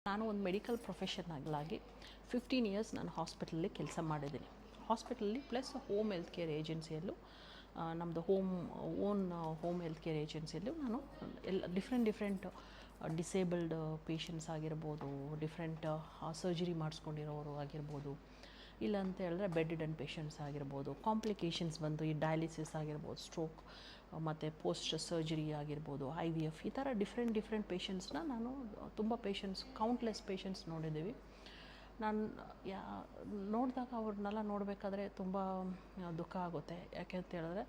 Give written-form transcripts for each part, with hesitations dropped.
ನಾನು ಒಂದು medical ಪ್ರೊಫೆಷನಲ್ಲಾಗಿ 15 years ನಾನು ಹಾಸ್ಪಿಟಲಲ್ಲಿ ಕೆಲಸ ಮಾಡಿದ್ದೀನಿ. ಹಾಸ್ಪಿಟಲಲ್ಲಿ ಪ್ಲಸ್ ಹೋಮ್ ಹೆಲ್ತ್ ಕೇರ್ ಏಜೆನ್ಸಿಯಲ್ಲೂ ನಮ್ಮದು ಹೋಮ್ ಹೆಲ್ತ್ ಕೇರ್ ಏಜೆನ್ಸಿಯಲ್ಲೂ ನಾನು ಡಿಫ್ರೆಂಟ್ ಡಿಸೇಬಲ್ಡ್ ಪೇಷಂಟ್ಸ್ ಆಗಿರ್ಬೋದು, ಸರ್ಜರಿ ಮಾಡಿಸ್ಕೊಂಡಿರೋರು ಆಗಿರ್ಬೋದು, ಇಲ್ಲ ಅಂತ ಹೇಳಿದ್ರೆ ಬೆಡ್ ರಿಡನ್ ಪೇಷಂಟ್ಸ್ ಆಗಿರ್ಬೋದು, ಕಾಂಪ್ಲಿಕೇಶನ್ಸ್ ಬಂದು ಈ ಡಯಾಲಿಸಿಸ್ ಆಗಿರ್ಬೋದು, ಸ್ಟ್ರೋಕ್ ಮತ್ತು ಪೋಸ್ಟ್ ಸರ್ಜರಿ ಆಗಿರ್ಬೋದು, IVF, ಈ ಥರ ಡಿಫ್ರೆಂಟ್ ಪೇಷಂಟ್ಸ್ನ ನಾನು ತುಂಬ ಕೌಂಟ್ಲೆಸ್ ಪೇಷಂಟ್ಸ್ ನೋಡಿದ್ದೀವಿ. ನಾನು ನೋಡಿದಾಗ ಅವ್ರನ್ನೆಲ್ಲ ನೋಡಬೇಕಾದ್ರೆ ತುಂಬ ದುಃಖ ಆಗುತ್ತೆ. ಯಾಕೆ ಅಂತ ಹೇಳಿದ್ರೆ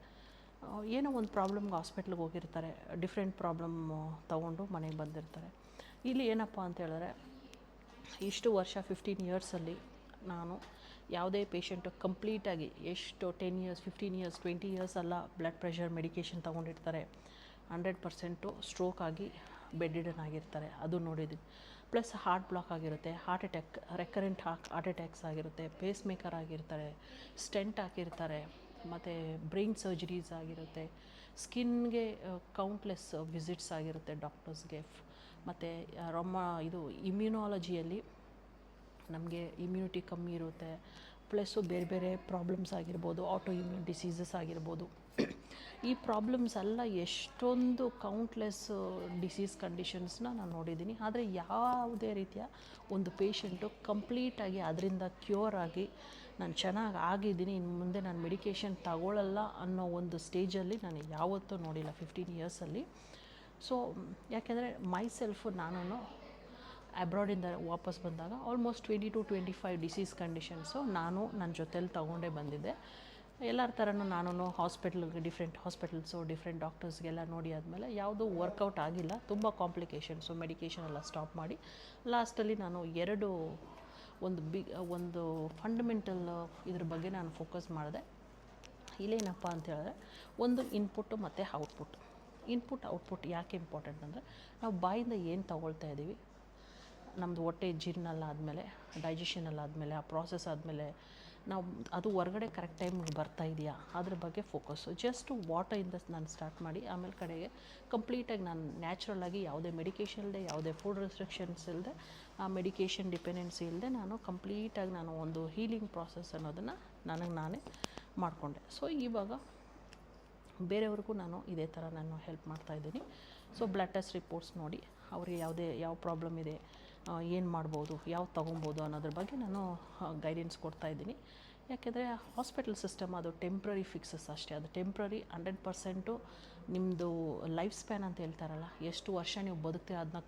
ಏನೋ ಒಂದು ಪ್ರಾಬ್ಲಮ್ಗೆ ಹಾಸ್ಪಿಟ್ಲಿಗೆ ಹೋಗಿರ್ತಾರೆ, ಡಿಫ್ರೆಂಟ್ ಪ್ರಾಬ್ಲಮ್ ತೊಗೊಂಡು ಮನೆಗೆ ಬಂದಿರ್ತಾರೆ. ಇಲ್ಲಿ ಏನಪ್ಪ ಅಂತ ಹೇಳಿದ್ರೆ ಇಷ್ಟು ವರ್ಷ 15 ಇಯರ್ಸಲ್ಲಿ ನಾನು ಯಾವುದೇ ಪೇಷಂಟು ಕಂಪ್ಲೀಟಾಗಿ ಎಷ್ಟು 10 ಇಯರ್ಸ್, 15 ಇಯರ್ಸ್, 20 ಇಯರ್ಸ್ ಎಲ್ಲ ಬ್ಲಡ್ ಪ್ರೆಷರ್ ಮೆಡಿಕೇಷನ್ ತೊಗೊಂಡಿರ್ತಾರೆ, 100% ಸ್ಟ್ರೋಕ್ ಆಗಿ ಬೆಡ್ ರಿಡನ್ ಆಗಿರ್ತಾರೆ, ಅದು ನೋಡಿದ್ದೀನಿ. ಪ್ಲಸ್ ಹಾರ್ಟ್ ಬ್ಲಾಕ್ ಆಗಿರುತ್ತೆ, heart attack, recurrent heart attacks ಆಗಿರುತ್ತೆ, ಪೇಸ್ ಮೇಕರ್ ಆಗಿರ್ತಾರೆ, ಸ್ಟೆಂಟ್ ಹಾಕಿರ್ತಾರೆ, ಮತ್ತು ಬ್ರೈನ್ ಸರ್ಜರೀಸ್ ಆಗಿರುತ್ತೆ, ಸ್ಕಿನ್ಗೆ ಕೌಂಟ್ಲೆಸ್ ವಿಸಿಟ್ಸ್ ಆಗಿರುತ್ತೆ ಡಾಕ್ಟರ್ಸ್ಗೆ. ಮತ್ತು ಇದು ಇಮ್ಯುನಾಲಜಿಯಲ್ಲಿ ನಮಗೆ ಇಮ್ಯುನಿಟಿ ಕಮ್ಮಿ ಇರುತ್ತೆ, ಪ್ಲಸ್ಸು ಬೇರೆ ಪ್ರಾಬ್ಲಮ್ಸ್ ಆಗಿರ್ಬೋದು, ಆಟೋ ಇಮ್ಯೂನ್ ಡಿಸೀಸಸ್ ಆಗಿರ್ಬೋದು. ಈ ಪ್ರಾಬ್ಲಮ್ಸ್ ಎಲ್ಲ ಎಷ್ಟೊಂದು ಕೌಂಟ್ಲೆಸ್ ಡಿಸೀಸ್ ಕಂಡೀಷನ್ಸ್ನ ನಾನು ನೋಡಿದ್ದೀನಿ. ಆದರೆ ಯಾವುದೇ ರೀತಿಯ ಒಂದು ಪೇಷಂಟು ಕಂಪ್ಲೀಟಾಗಿ ಅದರಿಂದ ಕ್ಯೂರ್ ಆಗಿ ನಾನು ಚೆನ್ನಾಗಿ ಆಗಿದ್ದೀನಿ, ಇನ್ನು ಮುಂದೆ ನಾನು ಮೆಡಿಕೇಷನ್ ತಗೊಳ್ಳಲ್ಲ ಅನ್ನೋ ಒಂದು ಸ್ಟೇಜಲ್ಲಿ ನಾನು ಯಾವತ್ತೂ ನೋಡಿಲ್ಲ 15 ಇಯರ್ಸಲ್ಲಿ. ಸೊ ಯಾಕೆಂದರೆ ನಾನು ಅಬ್ರಾಡಿಂದ ವಾಪಸ್ ಬಂದಾಗ ಆಲ್ಮೋಸ್ಟ್ 20 to 25 ಡಿಸೀಸ್ ಕಂಡೀಷನ್ಸು ನಾನು ನನ್ನ ಜೊತೇಲಿ ತೊಗೊಂಡೇ ಬಂದಿದ್ದೆ. ಎಲ್ಲರ ಥರನೂ ನಾನು ಡಿಫ್ರೆಂಟ್ ಹಾಸ್ಪಿಟಲ್ಸು, ಡಿಫ್ರೆಂಟ್ ಡಾಕ್ಟರ್ಸ್ಗೆಲ್ಲ ನೋಡಿ ಆದಮೇಲೆ ಯಾವುದೂ ವರ್ಕೌಟ್ ಆಗಿಲ್ಲ. ತುಂಬ ಕಾಂಪ್ಲಿಕೇಶನ್ಸು, ಮೆಡಿಕೇಷನ್ ಎಲ್ಲ ಸ್ಟಾಪ್ ಮಾಡಿ ಲಾಸ್ಟಲ್ಲಿ ನಾನು ಒಂದು ಫಂಡಮೆಂಟಲ್ ಇದ್ರ ಬಗ್ಗೆ ನಾನು ಫೋಕಸ್ ಮಾಡಿದೆ. ಇಲ್ಲೇನಪ್ಪ ಅಂತ ಹೇಳಿದ್ರೆ ಒಂದು ಇನ್ಪುಟ್ಟು ಮತ್ತು ಔಟ್ಪುಟ್ ಯಾಕೆ ಇಂಪಾರ್ಟೆಂಟ್ ಅಂದರೆ ನಾವು ಬಾಯಿಂದ ಏನು ತೊಗೊಳ್ತಾ ಇದ್ದೀವಿ, ನಮ್ಮದು ಹೊಟ್ಟೆ ಜೀರ್ಣ ಆದಮೇಲೆ, ಡೈಜೆಷನ್ ಆದಮೇಲೆ, ಆ ಪ್ರಾಸೆಸ್ ಆದಮೇಲೆ ನಾವು ಅದು ಹೊರಗಡೆ ಕರೆಕ್ಟ್ ಟೈಮ್ಗೆ ಬರ್ತಾ ಇದೆಯಾ ಅದ್ರ ಬಗ್ಗೆ ಫೋಕಸ್ಸು. ಜಸ್ಟ್ ವಾಟರಿಂದ ನಾನು ಸ್ಟಾರ್ಟ್ ಮಾಡಿ ಆಮೇಲೆ ಕಡೆಗೆ ಕಂಪ್ಲೀಟಾಗಿ ನಾನು ನ್ಯಾಚುರಲಾಗಿ ಯಾವುದೇ ಮೆಡಿಕೇಷನ್ ಇಲ್ಲದೆ, ಯಾವುದೇ ಫುಡ್ ರೆಸ್ಟ್ರಿಕ್ಷನ್ಸ್ ಇಲ್ಲದೆ, ಆ ಮೆಡಿಕೇಷನ್ ಡಿಪೆಂಡೆನ್ಸಿ ಇಲ್ಲದೆ ನಾನು ಒಂದು ಹೀಲಿಂಗ್ ಪ್ರಾಸೆಸ್ ಅನ್ನೋದನ್ನು ನನಗೆ ನಾನೇ ಮಾಡಿಕೊಂಡೆ. ಸೊ ಇವಾಗ ಬೇರೆಯವ್ರಿಗೂ ನಾನು ಇದೇ ಥರ ನಾನು ಹೆಲ್ಪ್ ಮಾಡ್ತಾಯಿದ್ದೀನಿ. ಸೊ ಬ್ಲಡ್ ಟೆಸ್ಟ್ ರಿಪೋರ್ಟ್ಸ್ ನೋಡಿ ಅವ್ರಿಗೆ ಯಾವ ಪ್ರಾಬ್ಲಮ್ ಇದೆ, ಏನು ಮಾಡ್ಬೋದು, ಯಾವ್ದು ತೊಗೊಬೋದು ಅನ್ನೋದ್ರ ಬಗ್ಗೆ ನಾನು ಗೈಡೆನ್ಸ್ ಕೊಡ್ತಾಯಿದ್ದೀನಿ. ಯಾಕೆಂದರೆ ಹಾಸ್ಪಿಟಲ್ ಸಿಸ್ಟಮ್ ಅದು ಟೆಂಪ್ರರಿ ಫಿಕ್ಸಸ್ ಅಷ್ಟೇ. ಅದು ಟೆಂಪ್ರರಿ 100% ನಿಮ್ಮದು ಲೈಫ್ ಸ್ಪ್ಯಾನ್ ಅಂತ ಹೇಳ್ತಾರಲ್ಲ, ಎಷ್ಟು ವರ್ಷ ನೀವು ಬದುಕ್ತೀರ ಅದನ್ನ